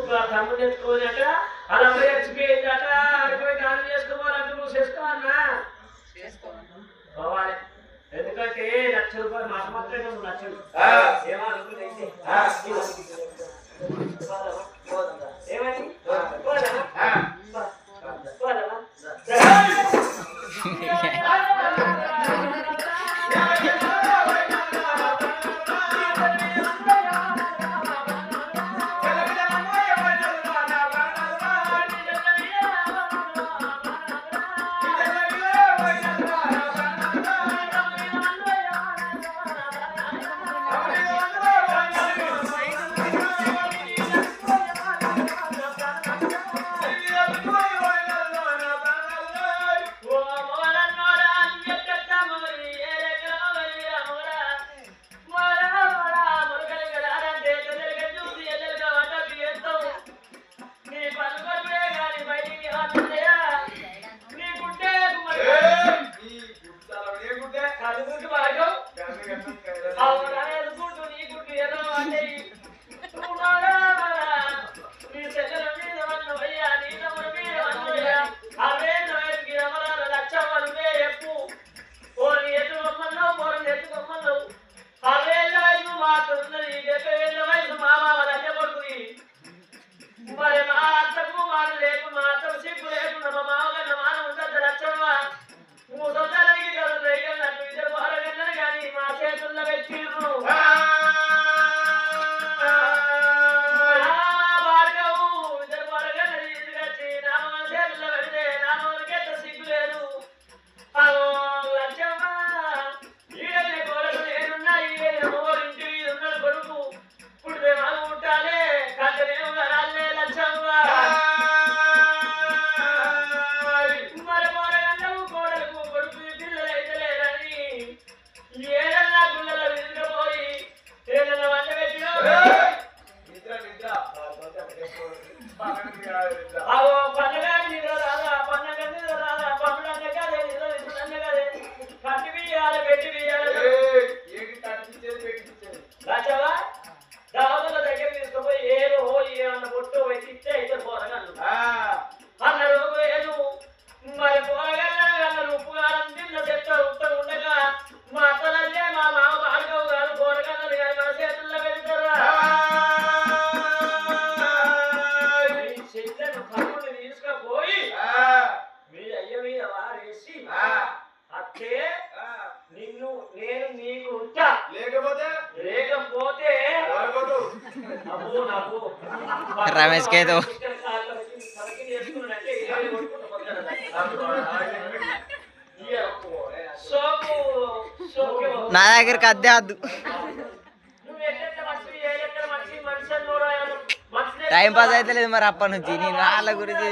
తమ్ముడు ఎత్తుకోనట అలా పోయి చచ్చిపోయిందట ఆడిపోయి గాలి చేసుకోవాలంటే నువ్వు చేసుకో అన్నా పోవాలి ఎందుకంటే ₹1,00,000 మాకు మాత్రమే నువ్వు నచ్చదు ఏమని रमेश के तो నా దగ్గరికి అద్దె వద్దు టైం పాస్ అయితే లేదు మరి అప్పటి నుంచి నేను వాళ్ళ గురించి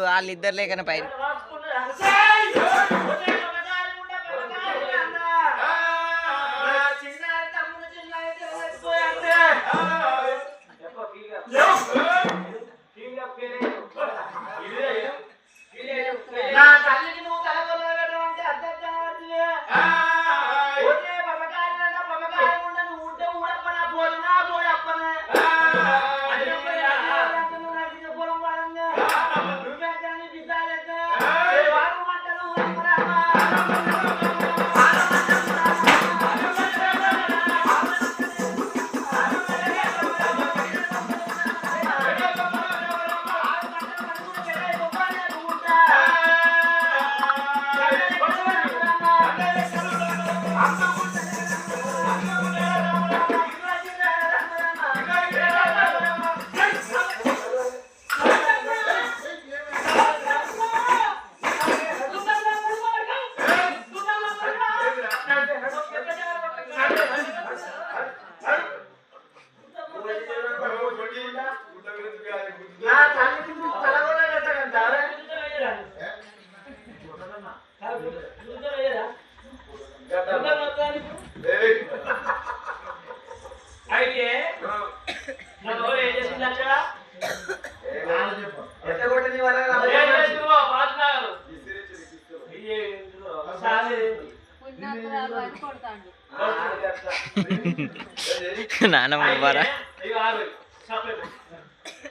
వాళ్ళిద్దరు లేకనే పైన నానమ్మ బారా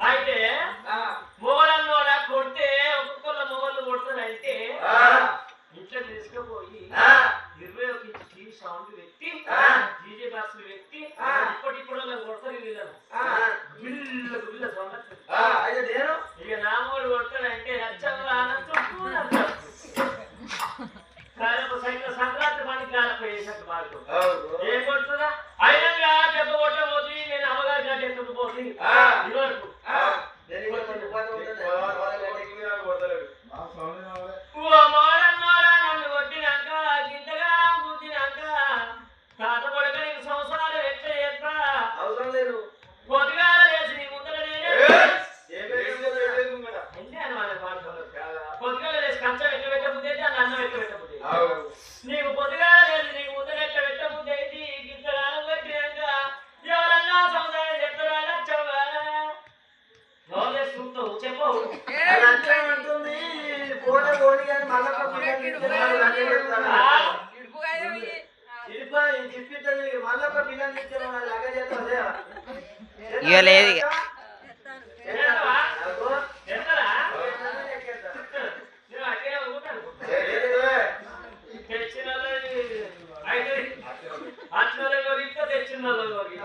అయితే అది అట్లా ఉంటుంది పోతే పోనీ కానీ మళ్ళీ ఒక పిల్లని ఇస్తే వాళ్ళు లగ్గ చేస్తారు. తిప్పిస్తుంది మళ్ళీ ఒక పిల్లని ఇస్తే వాళ్ళు లగ్గ చేస్తారు అదే. ఇక లేదు ఇక. ఎక్కడవా? అదిగో. ఎక్కడా? ఎక్కేస్తా. నేను అట్టే ఊటాను. ఏ. తెచ్చిన అయితే అట్లలో కొరిగితే తెచ్చిన ఎవరికి